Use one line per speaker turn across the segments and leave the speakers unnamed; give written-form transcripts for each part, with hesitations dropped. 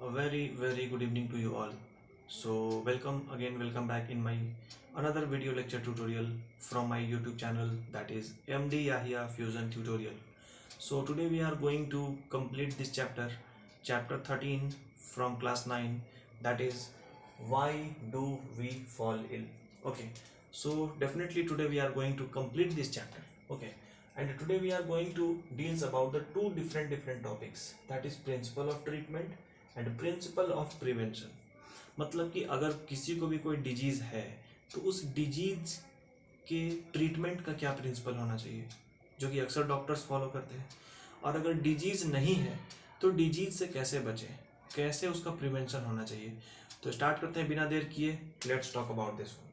A very good evening to you all. So welcome back in my another video lecture tutorial from my YouTube channel, that is MD Yahya Fusion Tutorial. So today we are going to complete this chapter 13 from class 9, that is why do we fall ill. Okay, so definitely today we are going to complete this chapter. Okay, and today we are going to deals about the two different topics, that is principle of treatment and principal of prevention. मतलब कि अगर किसी को भी कोई disease है तो उस डिजीज़ के ट्रीटमेंट का क्या प्रिंसिपल होना चाहिए, जो कि अक्सर डॉक्टर्स फॉलो करते हैं। और अगर डिजीज़ नहीं है तो डिजीज़ से कैसे बचें, कैसे उसका प्रिवेंशन होना चाहिए। तो स्टार्ट करते हैं बिना देर किए। Let's talk about this one.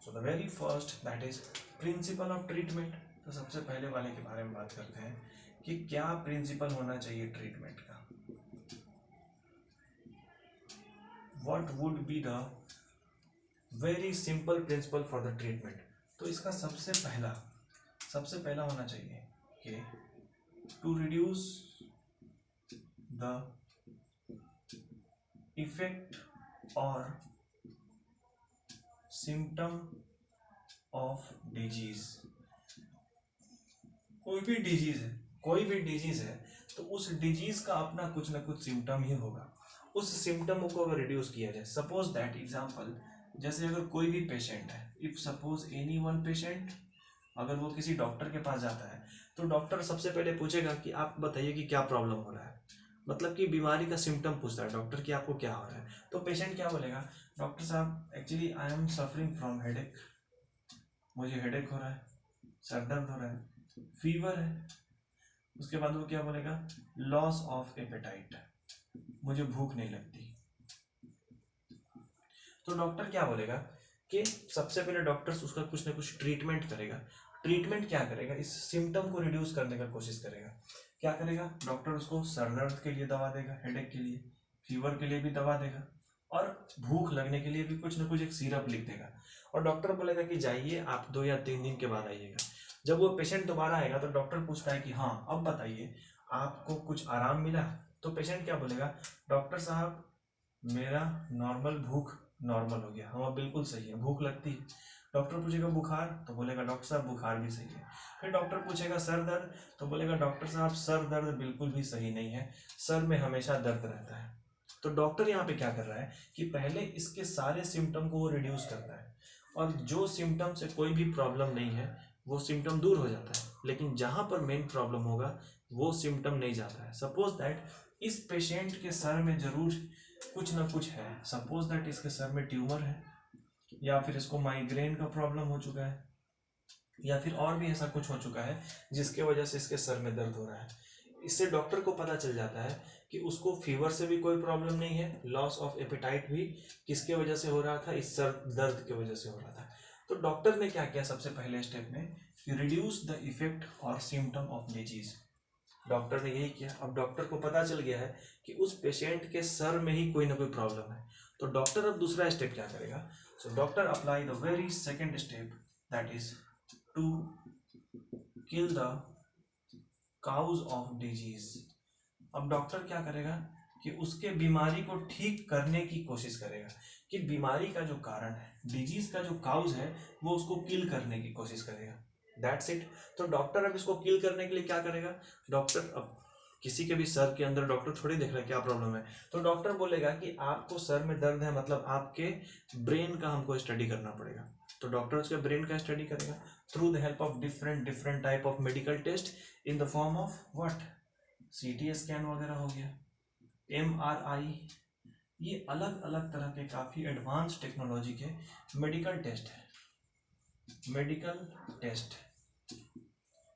So the very first that is principal of treatment. तो सबसे पहले वाले के बारे में बात करते हैं कि क्या प्रिंसिपल होना चाहिए ट्रीटमेंट का। What would be the very simple principle for the treatment? तो इसका सबसे पहला होना चाहिए कि to reduce the effect or symptom of disease। कोई भी डिजीज है तो उस डिजीज का अपना कुछ ना कुछ सिम्टम ही होगा। उस सिम्टम को अगर रिड्यूस किया जाए, सपोज दैट एग्जांपल, जैसे अगर कोई भी पेशेंट है, if suppose any one patient अगर वो किसी डॉक्टर के पास जाता है तो डॉक्टर सबसे पहले पूछेगा कि आप बताइए कि क्या प्रॉब्लम हो रहा है। मतलब कि बीमारी का सिम्टम पूछता है डॉक्टर कि आपको क्या हो रहा है। तो पेशेंट क्या बोलेगा, डॉक्टर साहब actually I am suffering from headache, मुझे हेडेक हो रहा है, सर दर्द हो रहा है, फीवर है। उसके बाद वो क्या बोलेगा, लॉस ऑफ एपेटाइट, मुझे भूख नहीं लगती। तो डॉक्टर क्या बोलेगा कि सबसे पहले डॉक्टर उसका कुछ ना कुछ ट्रीटमेंट करेगा। ट्रीटमेंट क्या करेगा, इस सिम्टम को रिड्यूस करने का कोशिश करेगा। क्या करेगा, डॉक्टर उसको सर दर्द के लिए दवा देगा, हेडेक के लिए, फीवर के लिए भी दवा देगा, और भूख लगने के लिए भी कुछ ना कुछ एक सिरप लिख देगा। और डॉक्टर बोलेगा कि जाइए आप 2 या 3 दिन के बाद आइएगा। जब वो पेशेंट दोबारा आएगा तो डॉक्टर पूछता है कि हाँ अब बताइए आपको कुछ आराम मिला। तो पेशेंट क्या बोलेगा, डॉक्टर साहब मेरा भूख नॉर्मल हो गया, हाँ बिल्कुल सही है, भूख लगती है। डॉक्टर पूछेगा बुखार, तो बोलेगा डॉक्टर साहब बुखार भी सही है। फिर डॉक्टर पूछेगा सर दर्द, तो बोलेगा डॉक्टर साहब सर दर्द बिल्कुल भी सही नहीं है, सर में हमेशा दर्द रहता है। तो डॉक्टर यहाँ पे क्या कर रहा है कि पहले इसके सारे सिम्टम को वो रिड्यूस करता है, और जो सिम्टम से कोई भी प्रॉब्लम नहीं है वो सिम्टम दूर हो जाता है, लेकिन जहाँ पर मेन प्रॉब्लम होगा वो सिम्टम नहीं जाता है। सपोज दैट इस पेशेंट के सर में जरूर कुछ ना कुछ है, सपोज दैट इसके सर में ट्यूमर है, या फिर इसको माइग्रेन का प्रॉब्लम हो चुका है, या फिर और भी ऐसा कुछ हो चुका है जिसके वजह से इसके सर में दर्द हो रहा है। इससे डॉक्टर को पता चल जाता है कि उसको फीवर से भी कोई प्रॉब्लम नहीं है, लॉस ऑफ एपेटाइट भी किसके वजह से हो रहा था, इस सर दर्द की वजह से हो रहा था। तो डॉक्टर ने क्या किया सबसे पहले स्टेप में, कि रिड्यूस द इफेक्ट और सिम्टम ऑफ डिजीज। डॉक्टर ने यही किया। अब डॉक्टर को पता चल गया है कि उस पेशेंट के सर में ही कोई ना कोई प्रॉब्लम है। तो डॉक्टर अब दूसरा स्टेप क्या करेगा, so doctor apply the very second step, that is to kill the cause of disease. अब डॉक्टर क्या करेगा कि उसके बीमारी को ठीक करने की कोशिश करेगा, कि बीमारी का जो कारण है, डिजीज का जो काउज है, वो उसको किल करने की कोशिश करेगा। That's it. तो डॉक्टर अब इसको किल करने के लिए क्या करेगा, डॉक्टर अब किसी के भी सर के अंदर डॉक्टर थोड़ी देख रहा है क्या प्रॉब्लम है। तो डॉक्टर बोलेगा कि आपको सर में दर्द है, मतलब आपके ब्रेन का हमको स्टडी करना पड़ेगा। तो डॉक्टर उसके ब्रेन का स्टडी करेगा through the help of different type of medical test in the form of what, CT scan वगैरह हो गया, MRI, ये अलग अलग तरह के काफ़ी एडवांस टेक्नोलॉजी के मेडिकल टेस्ट है।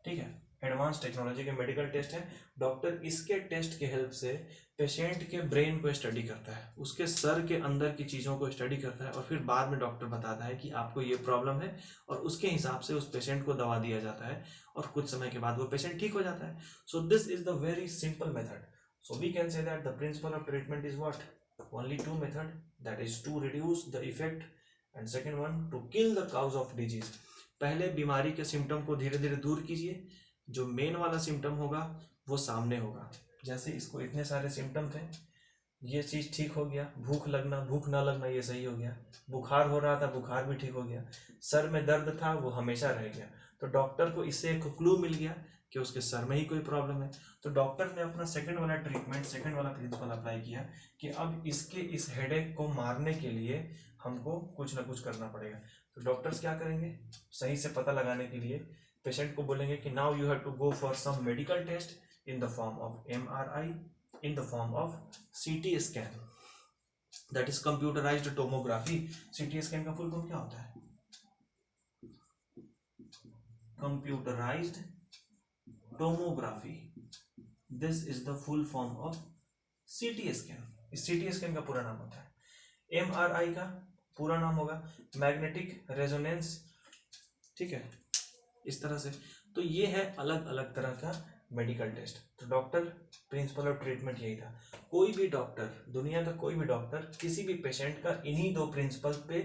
ठीक है, एडवांस टेक्नोलॉजी के मेडिकल टेस्ट है। डॉक्टर इसके टेस्ट के हेल्प से पेशेंट के ब्रेन को स्टडी करता है, उसके सर के अंदर की चीज़ों को स्टडी करता है, और फिर बाद में डॉक्टर बताता है कि आपको ये प्रॉब्लम है, और उसके हिसाब से उस पेशेंट को दवा दिया जाता है, और कुछ समय के बाद वो पेशेंट ठीक हो जाता है। So this is the very simple method. So we can say that the principle of treatment is what, only 2 method, that is to reduce the effect and second one to kill the cause of disease. पहले बीमारी के symptom को धीरे धीरे दूर कीजिए, जो main वाला सिम्टम होगा वो सामने होगा। जैसे इसको इतने सारे सिम्टम थे, ये चीज़ ठीक हो गया। भूख लगना, भूख ना लगना, ये सही हो गया। बुखार हो रहा था, बुखार भी ठीक हो गया। सर में दर्द था, वो हमेशा रह गया। तो डॉक्टर को इससे एक क्लू मिल गया कि उसके सर में ही कोई प्रॉब्लम है। तो डॉक्टर ने अपना सेकंड वाला ट्रीटमेंट, सेकंड वाला प्रिंसिपल अप्लाई किया कि अब इसके इस हेडेक को मारने के लिए हमको कुछ ना कुछ करना पड़ेगा। तो डॉक्टर्स क्या करेंगे, सही से पता लगाने के लिए पेशेंट को बोलेंगे कि now you have to go for some medical test in the form of MRI, in the form of CT scan, that is computerized tomography। CT scan का फुल फॉर्म क्या होता है? Computerized tomography, this is the full form of CT scan। इस CT scan का पूरा नाम होता है। MRI का पूरा नाम होगा मैग्नेटिक रेजोनेंस, ठीक है, इस तरह से। तो ये है अलग अलग तरह का मेडिकल टेस्ट। तो डॉक्टर प्रिंसिपल ऑफ ट्रीटमेंट यही था। कोई भी डॉक्टर, दुनिया का कोई भी डॉक्टर, किसी भी पेशेंट का इन्हीं दो प्रिंसिपल पे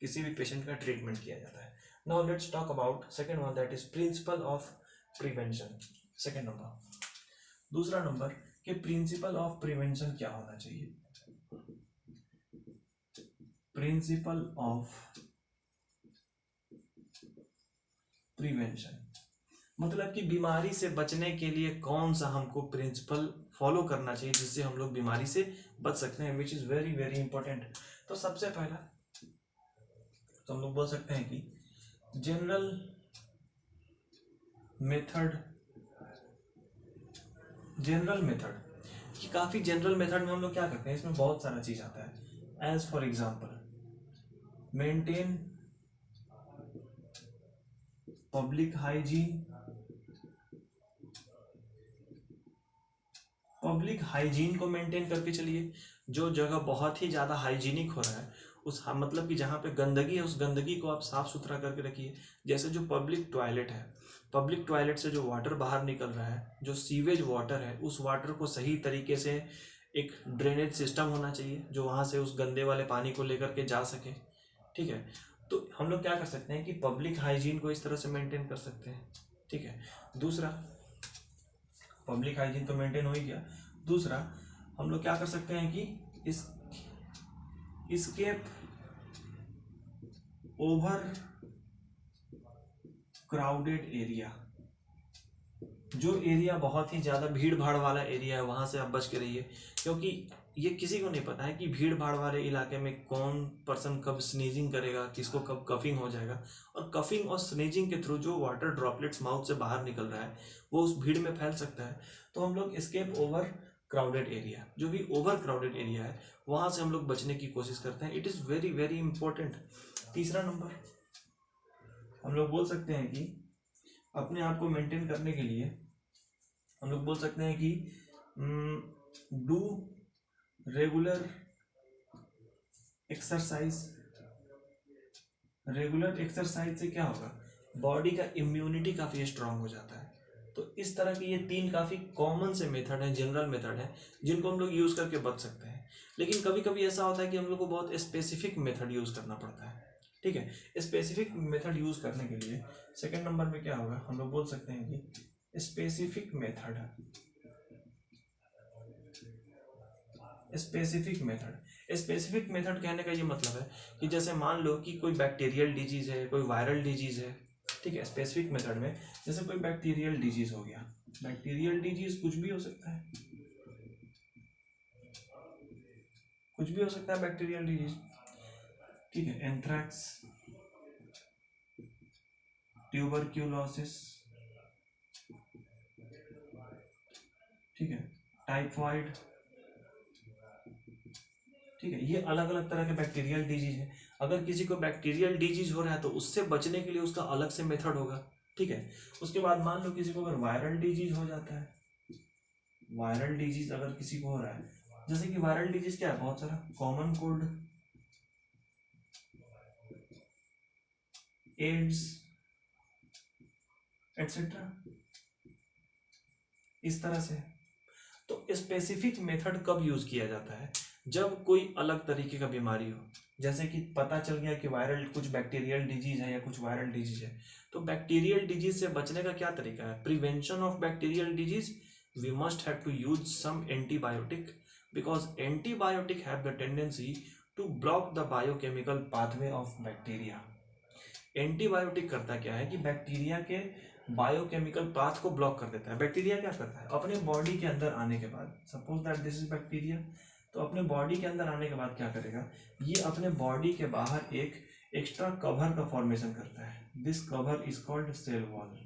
किसी भी पेशेंट का ट्रीटमेंट किया जाता है। Now let's talk about second one, that is principal of prevention. Second number, दूसरा नंबर कि प्रिंसिपल ऑफ प्रिवेंशन क्या होना चाहिए। प्रिंसिपल ऑफ प्रिवेंशन मतलब कि बीमारी से बचने के लिए कौन सा हमको प्रिंसिपल फॉलो करना चाहिए जिससे हम लोग बीमारी से बच सकते हैं, which is very very important. तो सबसे पहला तो हम लोग बोल सकते हैं कि जनरल मेथड, जनरल मेथड कि काफी जनरल मेथड में हम लोग क्या करते हैं, इसमें बहुत सारा चीज आता है। As for example, maintain public hygiene. Public hygiene को मेंटेन करके चलिए। जो जगह बहुत ही ज़्यादा हाइजीनिक हो रहा है उस मतलब कि जहाँ पे गंदगी है उस गंदगी को आप साफ सुथरा करके रखिए। जैसे जो पब्लिक टॉयलेट है, पब्लिक टॉयलेट से जो वाटर बाहर निकल रहा है, जो सीवेज वाटर है, उस वाटर को सही तरीके से एक ड्रेनेज सिस्टम होना चाहिए जो वहाँ से उस गंदे वाले पानी को लेकर के जा सके, ठीक है। तो हम लोग क्या कर सकते हैं कि पब्लिक हाइजीन को इस तरह से मेंटेन कर सकते हैं, ठीक है। दूसरा, पब्लिक हाइजीन तो मेंटेन हो ही गया। दूसरा, हम लोग क्या कर सकते हैं कि एस्केप ओवर क्राउडेड एरिया। जो एरिया बहुत ही ज़्यादा भीड़ भाड़ वाला एरिया है वहाँ से आप बच के रहिए, क्योंकि ये किसी को नहीं पता है कि भीड़ भाड़ वाले इलाके में कौन पर्सन कब स्नीजिंग करेगा, किसको कब कफिंग हो जाएगा। और कफिंग और स्नीजिंग के थ्रू जो वाटर ड्रॉपलेट्स माउथ से बाहर निकल रहा है वो उस भीड़ में फैल सकता है। तो हम लोग एस्केप ओवर क्राउडेड एरिया, जो भी ओवर क्राउडेड एरिया है वहाँ से हम लोग बचने की कोशिश करते हैं। It is very very important. तीसरा नंबर, हम लोग बोल सकते हैं कि अपने आप को मेंटेन करने के लिए हम लोग बोल सकते हैं कि do regular exercise. Regular exercise से क्या होगा, बॉडी का इम्यूनिटी काफ़ी स्ट्रांग हो जाता है। तो इस तरह के ये तीन काफ़ी कॉमन से मेथड हैं, जनरल मेथड हैं, जिनको हम लोग यूज़ करके बच सकते हैं। लेकिन कभी कभी ऐसा होता है कि हम लोग को बहुत स्पेसिफिक मेथड यूज़ करना पड़ता है, ठीक है। स्पेसिफिक मेथड यूज़ करने के लिए सेकंड नंबर पे क्या होगा, हम लोग बोल सकते हैं कि specific method. Specific method, specific method कहने का ये मतलब है कि जैसे मान लो कि कोई बैक्टीरियल डिजीज़ है, कोई वायरल डिजीज़ है, ठीक है। स्पेसिफिक मेथड में जैसे कोई बैक्टीरियल डिजीज़ हो गया, बैक्टीरियल डिजीज़ कुछ भी हो सकता है, कुछ भी हो सकता है बैक्टीरियल डिजीज़, ठीक है। एंथ्रैक्स, ट्यूबरक्यूलोसिस, ठीक है, टाइफॉइड, ठीक है। ये अलग अलग तरह के बैक्टीरियल डिजीज है। अगर किसी को बैक्टीरियल डिजीज हो रहा है तो उससे बचने के लिए उसका अलग से मेथड होगा, ठीक है। उसके बाद मान लो किसी को अगर वायरल डिजीज हो जाता है, वायरल डिजीज अगर किसी को हो रहा है, जैसे कि वायरल डिजीज क्या है, बहुत सारा, कॉमन कोल्ड, एड्स एटसेट्रा, इस तरह से। तो स्पेसिफिक मेथड कब यूज किया जाता है, जब कोई अलग तरीके का बीमारी हो, जैसे कि पता चल गया कि वायरल कुछ बैक्टीरियल डिजीज है या कुछ वायरल डिजीज है। तो बैक्टीरियल डिजीज से बचने का क्या तरीका है, prevention of bacterial disease, we must have to use some antibiotic. because antibiotic have the tendency to block the biochemical pathway of bacteria. Antibiotic करता क्या है कि बैक्टीरिया के बायोकेमिकल पाथ को ब्लॉक कर देता है. बैक्टीरिया क्या करता है, अपने बॉडी के अंदर आने के बाद, suppose that this is bacteria, तो अपने बॉडी के अंदर आने के बाद क्या करेगा, ये अपने बॉडी के बाहर एक एक्स्ट्रा कवर का फॉर्मेशन करता है. This cover is called cell wall.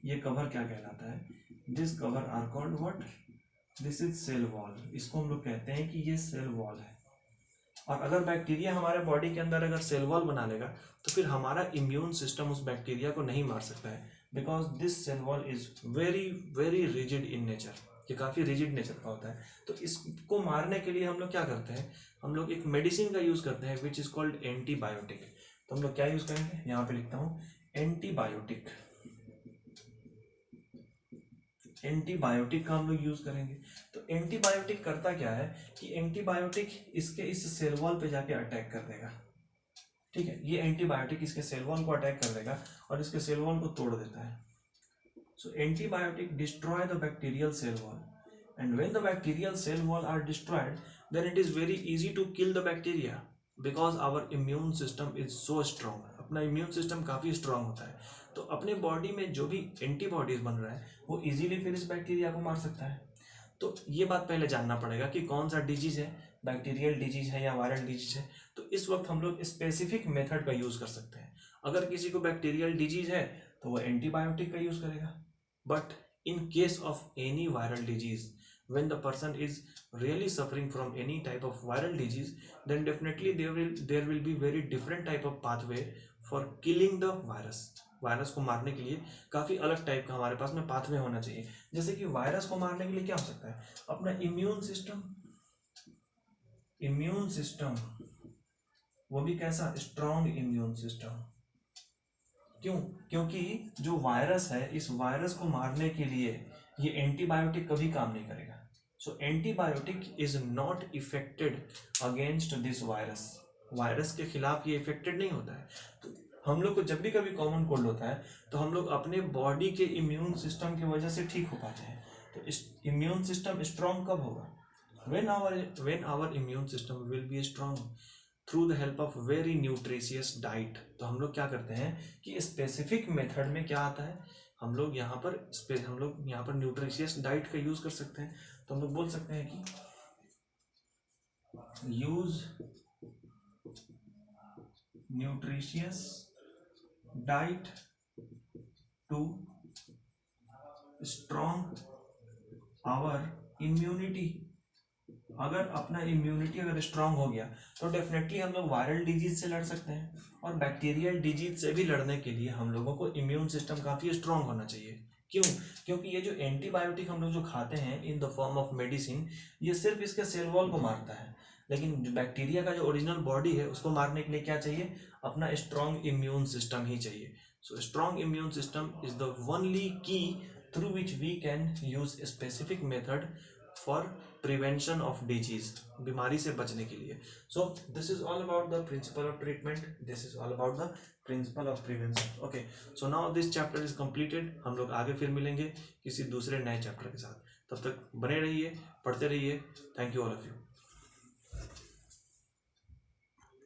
ये कवर क्या कहलाता है, this cover are called what, this is cell wall. इसको हम लोग कहते हैं कि ये सेल वॉल है. और अगर बैक्टीरिया हमारे बॉडी के अंदर अगर सेल वॉल बना लेगा तो फिर हमारा इम्यून सिस्टम उस बैक्टीरिया को नहीं मार सकता है, because this cell wall is very very rigid in nature. ये काफ़ी रिजिड नेचर का होता है. तो इसको मारने के लिए हम लोग क्या करते हैं, हम लोग एक मेडिसिन का यूज़ करते हैं विच इज़ कॉल्ड एंटीबायोटिक. तो हम लोग क्या यूज़ करेंगे, यहाँ पे लिखता हूँ एंटीबायोटिक. एंटीबायोटिक का हम लोग यूज़ करेंगे. तो एंटीबायोटिक करता क्या है कि एंटीबायोटिक इसके इस सेल वॉल पे जाके अटैक कर देगा. ठीक है, ये एंटीबायोटिक इसके सेल वॉल को अटैक कर देगा और इसके सेल वॉल को तोड़ देता है. So antibiotic destroy the bacterial cell wall, and when the bacterial cell wall are destroyed then it is very easy to kill the bacteria, because our immune system is so strong. अपना immune system काफ़ी strong होता है, तो अपने body में जो भी antibodies बन रहा है वो इजीली फिर इस बैक्टीरिया को मार सकता है. तो ये बात पहले जानना पड़ेगा कि कौन सा डिजीज है, बैक्टीरियल डिजीज है या वायरल डिजीज है. तो इस वक्त हम लोग स्पेसिफिक मेथड का यूज़ कर सकते हैं. अगर किसी को बैक्टीरियल डिजीज है तो वो एंटीबायोटिक का यूज़ करेगा. But in case of any viral disease, when the person is really suffering from any type of viral disease, then definitely there will be very different type of pathway for killing the virus. Virus को मारने के लिए काफ़ी अलग type का हमारे पास में pathway होना चाहिए. जैसे कि वायरस को मारने के लिए क्या हो सकता है, अपना इम्यून सिस्टम वो भी कैसा, स्ट्रॉन्ग इम्यून सिस्टम. क्यों, क्योंकि जो वायरस है इस वायरस को मारने के लिए ये एंटीबायोटिक कभी काम नहीं करेगा. So antibiotic is not effected against this virus. Virus के खिलाफ ये इफेक्टेड नहीं होता है. तो हम लोग को जब भी कभी कॉमन कोल्ड होता है तो हम लोग अपने बॉडी के इम्यून सिस्टम की वजह से ठीक हो पाते हैं. तो इस इम्यून सिस्टम स्ट्रॉन्ग कब होगा, when our immune system will be strong through the help of very nutritious diet. तो हम लोग क्या करते हैं कि स्पेसिफिक मेथड में क्या आता है, हम लोग यहाँ पर न्यूट्रिशियस डाइट का यूज कर सकते हैं. तो हम लोग बोल सकते हैं कि use nutritious diet to strong our immunity. अगर अपना इम्यूनिटी अगर स्ट्रांग हो गया तो डेफिनेटली हम लोग वायरल डिजीज से लड़ सकते हैं. और बैक्टीरियल डिजीज से भी लड़ने के लिए हम लोगों को इम्यून सिस्टम काफ़ी स्ट्रांग होना चाहिए. क्यों, क्योंकि ये जो एंटीबायोटिक हम लोग जो खाते हैं इन द फॉर्म ऑफ मेडिसिन, ये सिर्फ इसके सेल वॉल को मारता है. लेकिन जो बैक्टीरिया का जो ओरिजिनल बॉडी है उसको मारने के लिए क्या चाहिए, अपना स्ट्रांग इम्यून सिस्टम ही चाहिए. So strong immune system is the only key through which we can use specific method for prevention of disease, बीमारी से बचने के लिए. So this is all about the principle of treatment, this is all about the principle of prevention. Okay, so now this chapter is completed. हम लोग आगे फिर मिलेंगे किसी दूसरे नए चैप्टर के साथ. तब तक बने रहिए, पढ़ते रहिए. Thank you all of you.